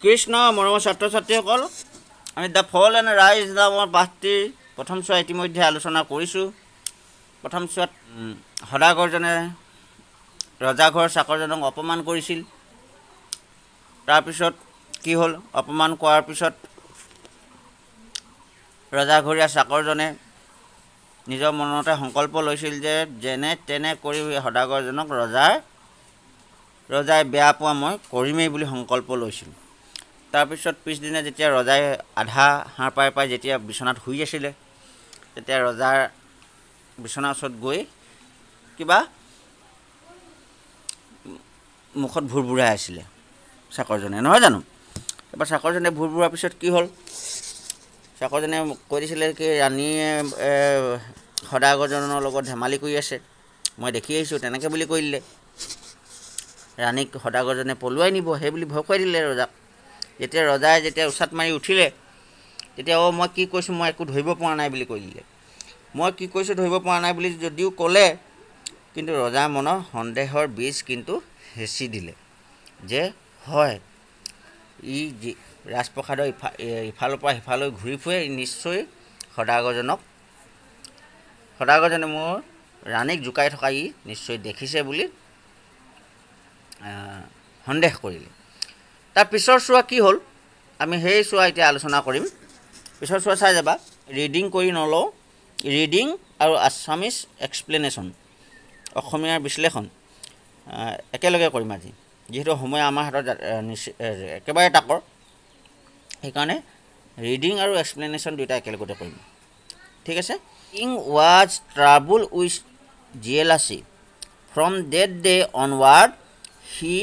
কৃষ্ণ মৰমৰ ছাত্ৰ ছাত্ৰীসকল, আমি দ্য ফল এণ্ড ৰাইজ নামৰ পাঠটিৰ প্ৰথম চোৱা ইতিমধ্যে আলোচনা কৰিছোঁ। প্ৰথম চোৱাত সদাগৰজনে ৰজাঘৰৰ চাকৰজনক অপমান কৰিছিল। তাৰপিছত কি হ'ল, অপমান কৰাৰ পিছত ৰজাঘৰীয়া চাকৰজনে নিজৰ মনতে সংকল্প লৈছিল যে যেনে তেনে কৰি সদাগৰজনক ৰজাই বেয়া পোৱা মই কৰিমেই বুলি সংকল্প লৈছিল। তাৰপিছত পিছদিনা যেতিয়া ৰজাই আধা হাড় পাই যেতিয়া বিচনাত শুই আছিলে, তেতিয়া ৰজাৰ বিচনাৰ ওচৰত গৈ কিবা মুখত ভুৰভুৰাই আছিলে চাকৰজনে, নহয় জানো? তাৰপৰা চাকৰজনে ভুৰভুৰোৱাৰ পিছত কি হ'ল, চাকৰজনে কৈ দিছিলে কি ৰাণীয়ে সদাগৰজনৰ লগত ধেমালি কৰি আছে, মই দেখি আহিছোঁ, তেনেকৈ বুলি কৈ দিলে। ৰাণীক সদাগৰজনে পলুৱাই নিব সেই বুলি ভয় খুৱাই দিলে ৰজাক। যেতিয়া ৰজাই উচাত মাৰি উঠিলে, তেতিয়া মই কি কৈছোঁ মই একো ধৰিব পৰা নাই বুলি কৈ দিলে। মই কি কৈছোঁ ধৰিব পৰা নাই বুলি যদিও ক'লে, কিন্তু ৰজাৰ মনৰ সন্দেহৰ বীজ কিন্তু হেঁচি দিলে যে হয়, ই ৰাজপ্ৰসাদৰ ইফালৰ পৰা সিফালৈ ঘূৰি ফুৰে, নিশ্চয় সদাগৰজনে মোৰ ৰাণীক জোকাই থকা ই নিশ্চয় দেখিছে বুলি সন্দেহ কৰিলে। তাৰ পিছৰ চোৱা কি হ'ল, আমি সেই চোৱা এতিয়া আলোচনা কৰিম। পিছৰ চোৱা চাই যাবা, ৰিডিং কৰি নলওঁ, ৰিডিং আৰু আছামিজ এক্সপ্লেনেশ্যন, অসমীয়াৰ বিশ্লেষণ একেলগে কৰিম আজি, যিহেতু সময় আমাৰ হাতত একেবাৰে তাকৰ, সেইকাৰণে ৰিডিং আৰু এক্সপ্লেনেশ্যন দুয়োটা একেলগতে কৰিম, ঠিক আছে। King was trouble with jealousy from that day onward he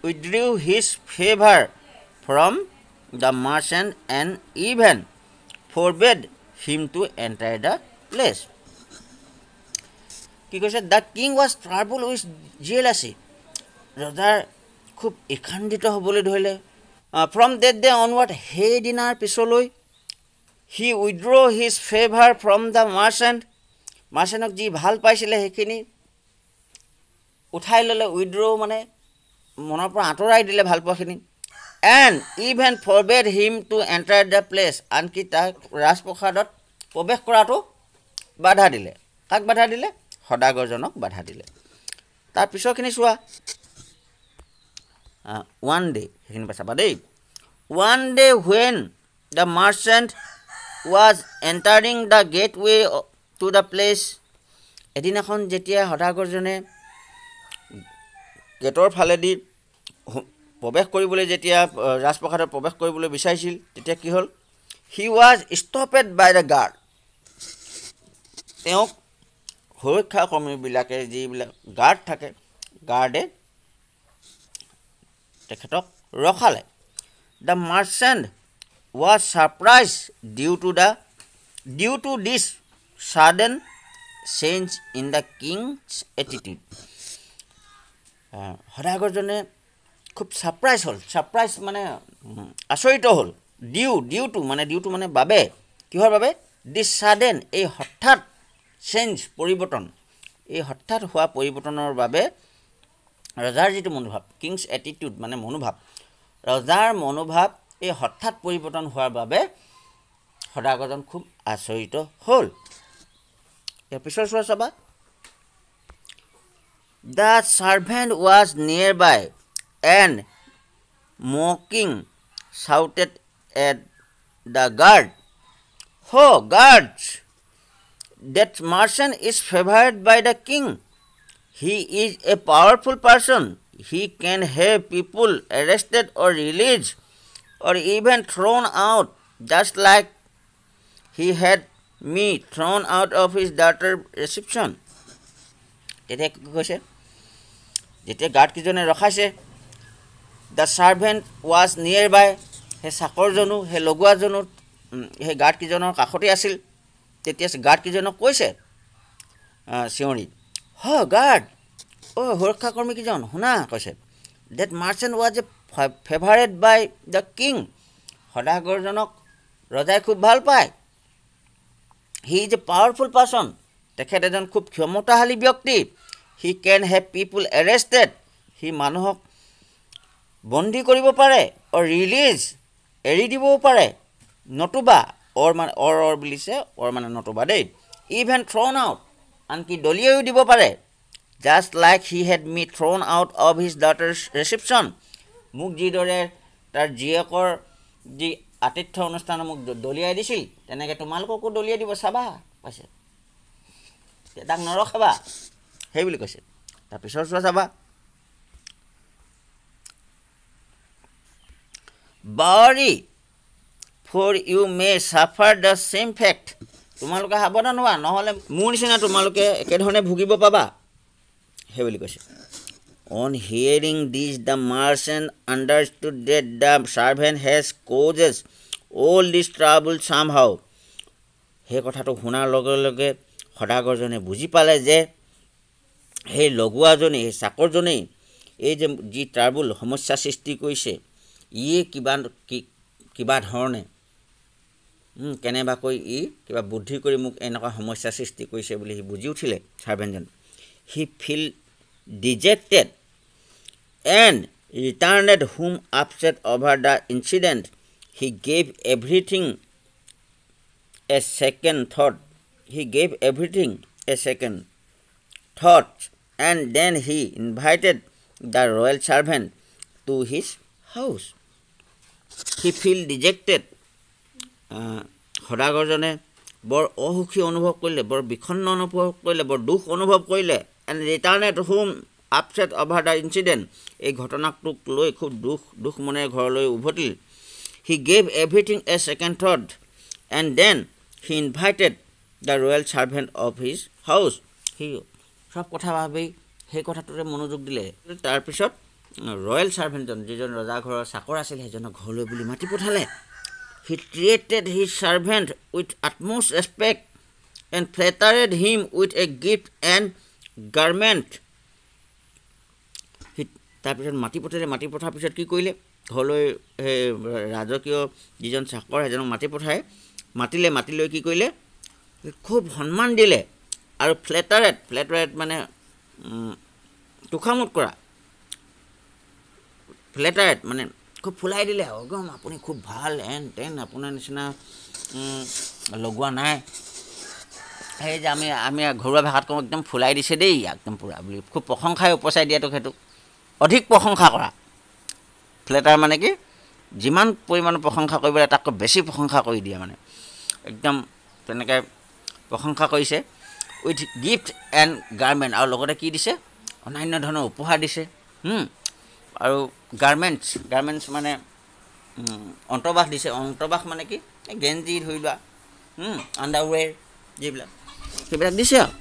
withdrew his favor from the merchant and even forbade him to enter the place. কি কৈছে, the king was trouble with jealousy, ৰজাৰ খুব ইখান্দিত হ'বলৈ ধৰিলে। ফ্ৰম ডেট ডে অনৱাৰ্ড, সেইদিনাৰ পিছলৈ he withdrew his favour from the মাৰ্চেণ্টক যি ভাল পাইছিলে সেইখিনি উঠাই ল'লে। উইথড্ৰ মানে মনৰ পৰা আঁতৰাই দিলে ভালপোৱাখিনি। And even forbade him to enter the place, আনকি তাক ৰাজপ্ৰসাদত প্ৰৱেশ কৰাটো বাধা দিলে। কাক বাধা দিলে? সদাগৰজনক বাধা দিলে। তাৰ পিছৰখিনি চোৱা, ওৱান ডে, সেইখিনি চাবা দেই। One day when the merchant was entering the gateway to the place, এদিনাখন যেতিয়া সদাগৰজনে গেটৰ ফালেদি প্ৰৱেশ কৰিবলৈ, যেতিয়া ৰাজপ্ৰসাদত প্ৰৱেশ কৰিবলৈ বিচাৰিছিল, তেতিয়া কি হ'ল, he was stopped by the guard, তেওঁক সুৰক্ষা কৰ্মীবিলাকে, যিবিলাক গাৰ্ড থাকে, গাৰ্ডে তেখেতক ৰখালে। The merchant was surprised due to this sudden change in the king's attitude, সদাগৰজনে খুব ছাৰপ্ৰাইজ মানে আচৰিত হ'ল। ডিউটো মানে বাবে, কিহৰ বাবে? দিছ ছাডেন, এই হঠাৎ চেঞ্জ, পৰিৱৰ্তন, এই হঠাৎ হোৱা পৰিৱৰ্তনৰ বাবে ৰজাৰ যিটো মনোভাৱ, কিংছ এটিটিউড মানে মনোভাৱ, ৰজাৰ মনোভাৱ এই হঠাৎ পৰিৱৰ্তন হোৱাৰ বাবে সদাগৰজন খুব আচৰিত হ'ল। ইয়াৰ পিছৰ চোৱা চাবা, the servant was near by and mocking shouted at the guard, "Ho, guards! That merchant is favored by the king. He is a powerful person. He can have people arrested or released or even thrown out, just like he had me thrown out of his daughter's reception." তেতিয়া কি কৈছে, যেতিয়া গাৰ্ডকেইজনে ৰখাইছে, the servant was near বাই, সেই চাকৰজনো, সেই লগোৱাজনো সেই গাৰ্ডকেইজনৰ কাষতে আছিল। তেতিয়া গাৰ্ডকেইজনক কৈছে চিঞৰি, গাৰ্ড, সুৰক্ষাকৰ্মীকেইজন শুনা, কৈছে, that merchant was a favoured by the king, সদাগৰজনক ৰজাই খুব ভাল পায়। He is a powerful person, তেখেত এজন খুব ক্ষমতাশালী ব্যক্তি। হি কেন হেভ পিপুল এৰেষ্টেড, সি মানুহক বন্দী কৰিব পাৰে অৰ ৰিলিজ এৰি দিবও পাৰে নতুবা অৰ মানে অৰ বুলিছে অৰ মানে নতুবা দেই ইভেন থ্ৰন আউট আনকি দলিয়াইও দিব পাৰে just like he had me thrown out of his daughter's reception মোক যিদৰে তাৰ জীয়েকৰ যি আতিথ্য অনুষ্ঠানত মোক দলিয়াই দিছিল তেনেকৈ তোমালোককো দলিয়াই দিব চাবা পাইছে তাক নৰখাবা সেই বুলি কৈছে তাৰপিছত চোৱা চাবা বাৰী for you may suffer the same fact তোমালোকে সাৱধান হোৱা নহ'লে মোৰ নিচিনা তোমালোকে একেধৰণে ভুগিব পাবা সেই বুলি কৈছে on hearing this the merchant understood that the servant has caused all this trouble somehow সেই কথাটো শুনাৰ লগে লগে সদাগৰজনে বুজি পালে যে সেই লগুৱাজনী সেই চাকৰজনেই এই যে যি ট্ৰাবল সমস্যা সৃষ্টি কৰিছে ইয়ে কিবা ধৰণে কেনেবাকৈ কিবা বুদ্ধি কৰি মোক এনেকুৱা সমস্যা সৃষ্টি কৰিছে বুলি সি বুজি উঠিলে ছাৰ্ভেণ্টজন he feel dejected and returned home upset over the incident he gave everything a second thought and then he invited the royal servant to his house. He feel dejected. সদাগৰজনে বৰ অসুখী অনুভৱ কৰিলে বৰ বিষণ্ণ অনুভৱ কৰিলে বৰ দুখ অনুভৱ কৰিলে and returned home upset over the incident এই ঘটনাটোক লৈ খুব দুখ মনেৰে ঘৰলৈ উভতিল he gave everything a second thought and then he invited the royal servant of his house. He সব কথা ভাবি সেই কথাটোতে মনোযোগ দিলে তাৰপিছত ৰয়েল ছাৰ্ভেণ্টজন যিজন ৰজাঘৰৰ চাকৰ আছিল সেইজনক ঘৰলৈ বুলি মাতি পঠালে he treated his servant with utmost respect and flattered him with a gift and garment তাৰপিছত মাতি পঠাৰ পিছত কি কৰিলে ঘৰলৈ সেই ৰাজকীয় যিজন চাকৰ সেইজনক মাতি লৈ কি কৰিলে খুব সন্মান দিলে আৰু ফ্লেটাৰেট মানে তোষামোদ কৰা ফ্লেটাৰেট মানে খুব ফুলাই দিলে একদম আপুনি খুব ভাল তেন আপোনাৰ নিচিনা লগোৱা নাই সেই যে আমি ঘৰুৱা ভাষাত কওঁ একদম ফুলাই দিছে দেই একদম পূৰা বুলি খুব প্ৰশংসাই উপচাই দিয়াটো সেইটো অধিক প্ৰশংসা কৰা ফ্লেটাৰ মানে কি যিমান পৰিমাণৰ প্ৰশংসা কৰিব লাগে তাতকৈ বেছি প্ৰশংসা কৰি দিয়ে মানে একদম তেনেকৈ প্ৰশংসা কৰিছে উইথ গিফ্ট এণ্ড গাৰ্মেণ্ট আৰু লগতে কি দিছে অন্যান্য ধৰণৰ উপহাৰ দিছে আৰু গাৰ্মেণ্টছ মানে অন্তৰ্বাস দিছে অন্তৰ্বাস মানে কি গেঞ্জি ধৰি লোৱা আণ্ডাৰৱেৰ যিবিলাক সেইবিলাক দিছে আৰু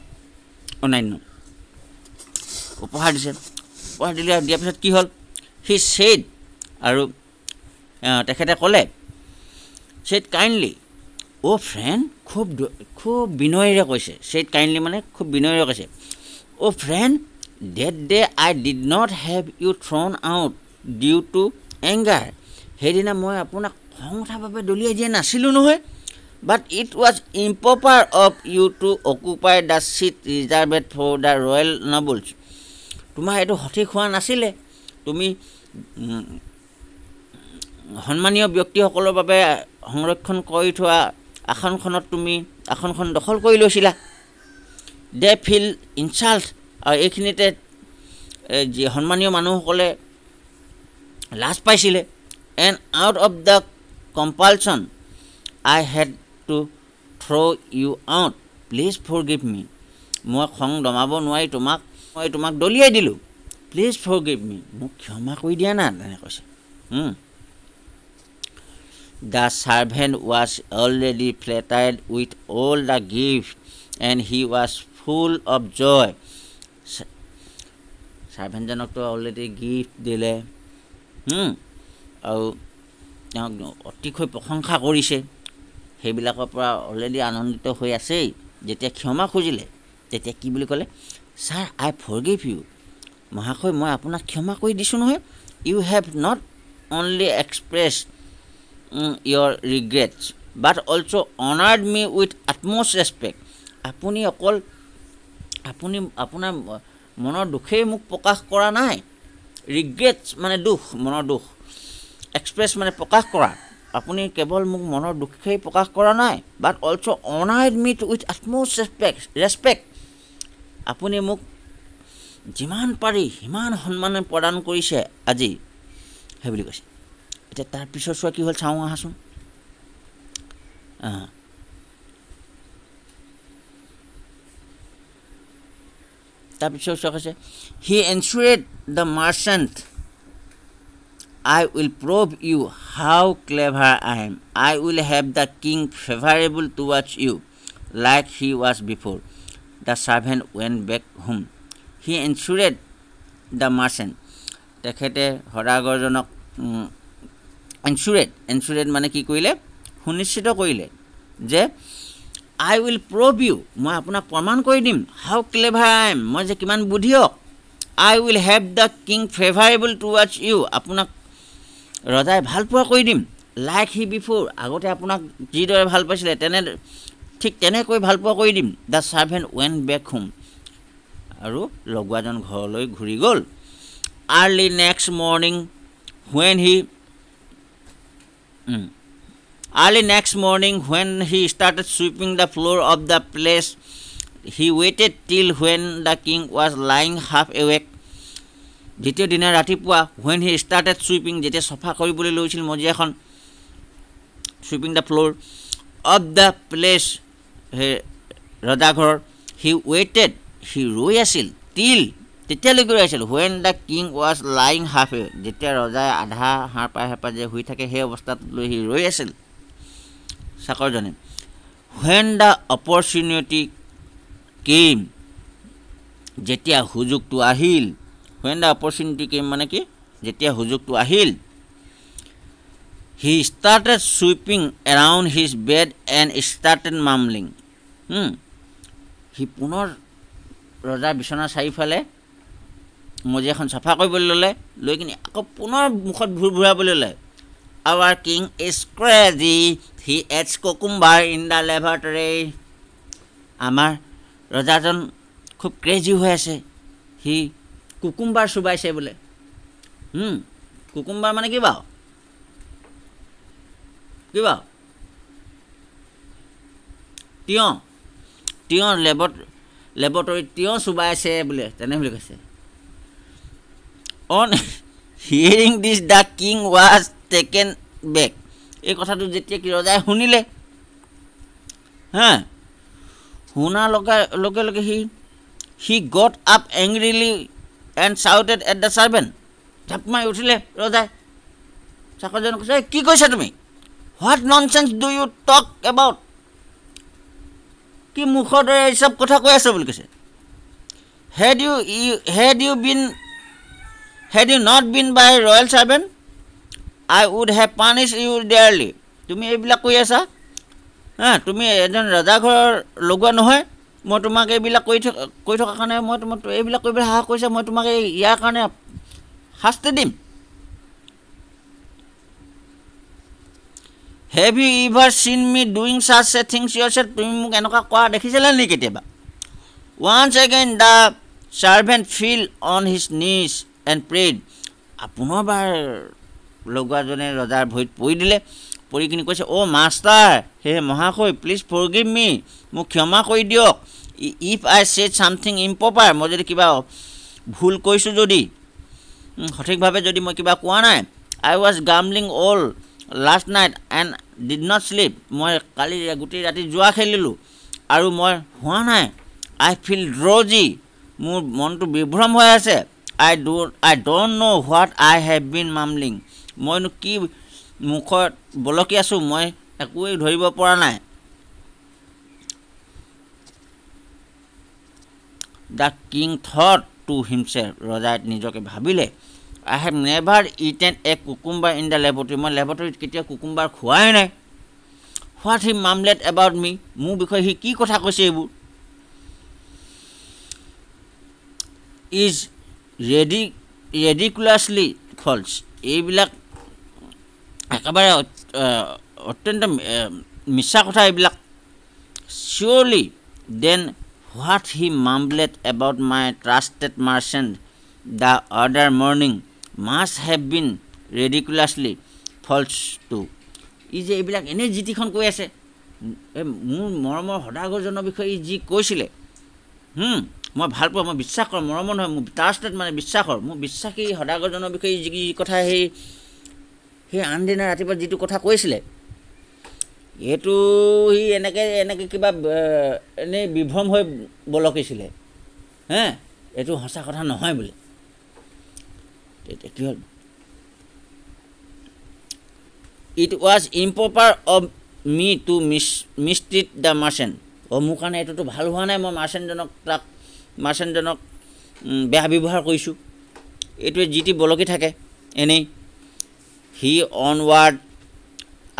অন্যান্য উপহাৰ দিয়াৰ পিছত কি হ'ল হি ছেইড আৰু তেখেতে ক'লে ছেইড কাইণ্ডলি অ' ফ্ৰেণ্ড খুব বিনয়েৰে কৈছে ছেইড কাইণ্ডলি মানে খুব বিনয়েৰে কৈছে O' friend that day I did not have you thrown out due to anger সেইদিনা মই আপোনাক খং উঠাৰ বাবে দলিয়াই দিয়া নাছিলোঁ নহয় but it was improper of you to occupy the seat reserved for the royal nobles তোমাৰ এইটো সঠিক হোৱা নাছিলে তুমি সন্মানীয় ব্যক্তিসকলৰ বাবে সংৰক্ষণ কৰি থোৱা আসনখন দখল কৰি লৈছিলা দে ফিল ইনচাল্ট আৰু এইখিনিতে যি সন্মানীয় মানুহসকলে লাজ পাইছিলে and out of the compulsion I had to throw' you out please forgive me মই খং দমাব নোৱাৰি তোমাক দলিয়াই দিলোঁ প্লিজ ফৰগিভ মি মোক ক্ষমা কৰি দিয়া না তেনেকৈ কৈছে The servant was already flattered with all the gifts and he was full of joy. ছাৰ্ভেণ্টজনকতো অলৰেডি গিফ্ট দিলে আৰু তেওঁক অতিশয় প্ৰশংসা কৰিছে সেইবিলাকৰ পৰা অলৰেডি আনন্দিত হৈ আছেই যেতিয়া ক্ষমা খুজিলে তেতিয়া কি বুলি ক'লে ছাৰ আই ফৰগিভ ইউ মহাশয় মই আপোনাক ক্ষমা কৰি দিছোঁ নহয় you have not only express your regrets but also honored me with utmost respect আপুনি আপোনাৰ মনৰ দুখেই মোক প্ৰকাশ কৰা নাই ৰিগ্ৰেটছ মানে দুখ মনৰ দুখ এক্সপ্ৰেছ মানে প্ৰকাশ কৰা আপুনি কেৱল মোক মনৰ দুখেই প্ৰকাশ কৰা নাই but also' honoured me with utmost respect আপুনি মোক যিমান পাৰি সিমান সন্মান প্ৰদান কৰিছে আজি সেই বুলি কৈছে এতিয়া তাৰ পিছত চোৱা কি হ'ল চাওঁ আহাচোন তাৰপিছত চোৱা কৈছে he ensured the merchant I will prove you how clever I am. I will have the king favorable towards you, like he was before. The servant went back home. He ensured the merchant. তেখেতে সদাগৰজনক এনচুৰেড মানে কি কৰিলে সুনিশ্চিত কৰিলে যে I will prove you মই আপোনাক প্ৰমাণ কৰি দিম how clever I am মই যে কিমান বুদ্ধিয়ক I will have the king favorable towards you আপোনাক ৰজাই ভাল পোৱা কৰি দিম লাইক হি বিফোৰ আগতে আপোনাক যিদৰে ভাল পাইছিলে ঠিক তেনেকৈ ভাল পোৱা কৰি দিম the servant went back home আৰু লগোৱাজন ঘৰলৈ ঘূৰি গ'ল early next morning when he started sweeping the floor of the place he waited till when the king was lying half awake দ্বিতীয় দিনা ৰাতিপুৱা when he started sweeping যেতিয়া সফা কৰিবলৈ লৈছিল মজিয়াখন sweeping the floor of the place ৰজাঘৰ he waited he ৰৈ আছিল till তেতিয়ালৈকে ৰৈ আছিল when the king was lying half awake যেতিয়া ৰজাই আধা হাড় পাই হেঁপাহে শুই থাকে সেই অৱস্থাত লৈ সি ৰৈ আছিল চাকৰজনে when the opportunity came যেতিয়া সুযোগটো আহিল when the opportunity came মানে কি যেতিয়া সুযোগটো আহিল he started sweeping around his bed and started mumbling he পুনৰ ৰজাৰ বিছনাৰ চাৰিওফালে মজিয়াখন চাফা কৰিবলৈ ল'লে লৈ কিনে আকৌ পুনৰ মুখত ঘূৰাবলৈ ল'লে our king is crazy he eats cucumber in the lavatory আমাৰ ৰজাজন খুব ক্ৰেজি হৈ আছে he কুকুম্বাৰ চুবাইছে বোলে কুকুম্বাৰ মানে কি বাৰু তিয়ঁহ লেবৰেটৰীত তিয়ঁহ চুবাইছে বোলে তেনে বুলি কৈছে on hearing this the king was taken back এই কথাটো যেতিয়া কি ৰজাই শুনিলে শুনাৰ লগে লগে he got up angrily and shouted at the servant ঝাপমাই উঠিলে ৰজাই চাকৰজনক কৈছে কি কৈছা তুমি what nonsense do you talk about কি মুখৰ এই সব কথা কৈ আছা বুলি কৈছে had you not been by royal servant I would have punished you dearly তুমি এইবিলাক কৈ আছা তুমি এজন ৰজাঘৰৰ লগোৱা নহয় মই তোমাক এইবিলাক কৈ থকা কাৰণে মই তোমাক এইবিলাক কৰিবলৈ সাহস কৰিছে মই তোমাক ইয়াৰ কাৰণে শাস্তি দিম have you ever seen me doing such a things yourself তুমি মোক এনেকুৱা কৰা দেখিছিলা নেকি কেতিয়াবা once again the servant fell on his knees and prayed পুনৰবাৰ লগোৱাজনে ৰজাৰ ভৰিত পৰি দিলে পৰি কিনি কৈছে অ' মাষ্টাৰ হে মহাশয় প্লিজ ফৰগিভ মি মোক ক্ষমা কৰি দিয়ক if I said something improper মই যদি কিবা ভুল কৈছোঁ যদি সঠিকভাৱে যদি মই কিবা কোৱা নাই I was gambling all last night and did not sleep মই কালি গোটেই ৰাতি জুৱা খেলিলোঁ আৰু মই হোৱা নাই I feel drowsy মোৰ মনটো বিভ্ৰম হৈ আছে I don't know what I have been mumbling মইনো কি মুখত বলকি আছোঁ মই একোৱেই ধৰিব পৰা নাই The king thought to himself ৰজাই নিজকে ভাবিলে I have never eaten a cucumber in the laboratory মই লেবৰেটৰীত কেতিয়া কুকুম্বাৰ খোৱাই নাই what he mumbled about me মোৰ বিষয়ে সি কি কথা কৈছে এইবোৰ is ridiculously false এইবিলাক একেবাৰে অত্যন্ত মিছা কথা এইবিলাক surely then what he mumbled about my trusted merchant the other morning must have been ridiculously false too. ই যে এইবিলাক এনেই জিতিখন কৈ আছে মোৰ মৰমৰ সদাগৰজনৰ বিষয়ে যি কৈছিলে মই ভাল পাওঁ মই বিশ্বাস কৰোঁ মৰমৰ নহয় মোৰ ট্ৰাষ্টেড মানে বিশ্বাসৰ মোৰ বিশ্বাসী সদাগৰজনৰ বিষয়ে যি কথা সেই আনদিনা ৰাতিপুৱা যিটো কথা কৈছিলে এইটো সি এনেকৈ কিবা এনেই বিভ্ৰম হৈ বলকিছিলে এইটো সঁচা কথা নহয় বোলে তেতিয়া কি হ'ল It was improper of me to mistreat the merchant. মোৰ কাৰণে এইটোতো ভাল হোৱা নাই মই মাৰ্চেণ্টজনক বেয়া ব্যৱহাৰ কৰিছোঁ এইটোৱে যিটি বলকি থাকে এনেই He onward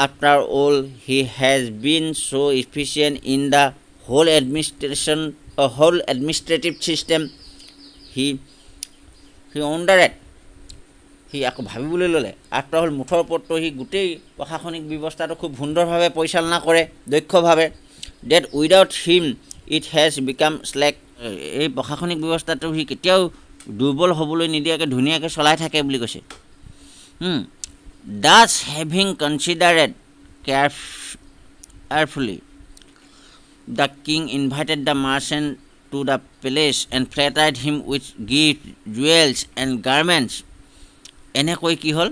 after all he has been so efficient in the whole administrative system he wondered সি আকৌ ভাবিবলৈ ল'লে আফটাৰ অল মুঠৰ ওপৰতো সি গোটেই প্ৰশাসনিক ব্যৱস্থাটো খুব সুন্দৰভাৱে পৰিচালনা কৰে দক্ষভাৱে that without him it has become slack এই প্ৰশাসনিক ব্যৱস্থাটো সি কেতিয়াও দুৰ্বল হ'বলৈ নিদিয়াকৈ ধুনীয়াকৈ চলাই থাকে বুলি কৈছে Thus having considered carefully the king invited the merchant to the palace and flattered him with gifts, jewels and garments এনেকৈ কি হ'ল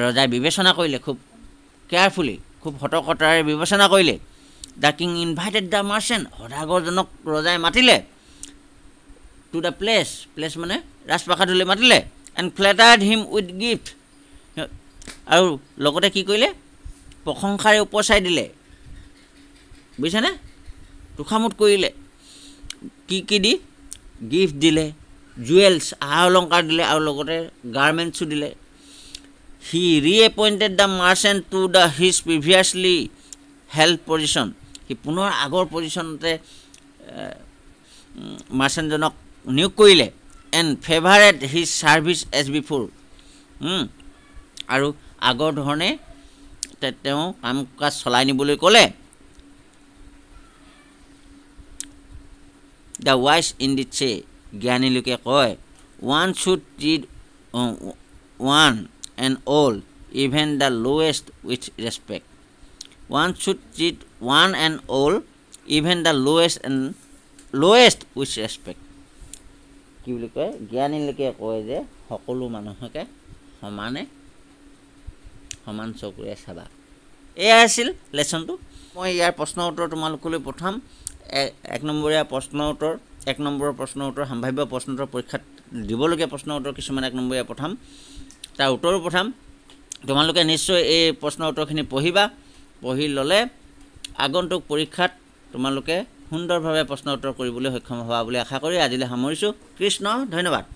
ৰজাই বিবেচনা কৰিলে খুব কেয়াৰফুলি খুব হটকটাৰে বিবেচনা কৰিলে the king invited the merchant সদাগৰজনক ৰজাই মাতিলে টু দ্য প্লেচ মানে ৰাজপ্ৰাসাদলৈ মাতিলে and flattered him with gift আৰু লগতে কি কৰিলে প্ৰশংসাৰে উপচাই দিলে বুজিছেনে তুখামুঠ কৰিলে কি দি গিফ্ট দিলে জুৱেলছ অলংকাৰ দিলে আৰু লগতে গাৰ্মেণ্টছো দিলে he reappointed the merchant to the his previously held position সি পুনৰ আগৰ পজিশ্যনতে মাৰ্চেণ্টজনক নিয়োগ কৰিলে and favoured his service as before আৰু আগৰ ধৰণে তেওঁ কাম কাজ চলাই নিবলৈ ক'লে দ্য ৱাইজ ইন ডিড চে জ্ঞানী লোকে কয় one should treat one and all even the lowest with respect one should treat one and all even the lowest with respect কি বুলি কয় জ্ঞানী লোকে কয় যে সকলো মানুহকে সমান চকুৰে চাবা এয়া আছিল লেচনটো মই ইয়াৰ প্ৰশ্ন উত্তৰ তোমালোকলৈ পঠাম 1 নম্বৰীয়া প্ৰশ্ন উত্তৰ 1 নম্বৰৰ প্ৰশ্ন উত্তৰ সম্ভাৱ্য প্ৰশ্ন উত্তৰ পৰীক্ষাত দিবলগীয়া প্ৰশ্ন উত্তৰ কিছুমান 1 নম্বৰীয়া পঠাম তাৰ উত্তৰো পঠাম তোমালোকে নিশ্চয় এই প্ৰশ্ন উত্তৰখিনি পঢ়ি ল'লে আগন্তুক পৰীক্ষাত তোমালোকে সুন্দৰভাৱে প্ৰশ্ন উত্তৰ কৰিবলৈ সক্ষম হোৱা বুলি আশা কৰি আজিলৈ সামৰিছোঁ কৃষ্ণ ধন্যবাদ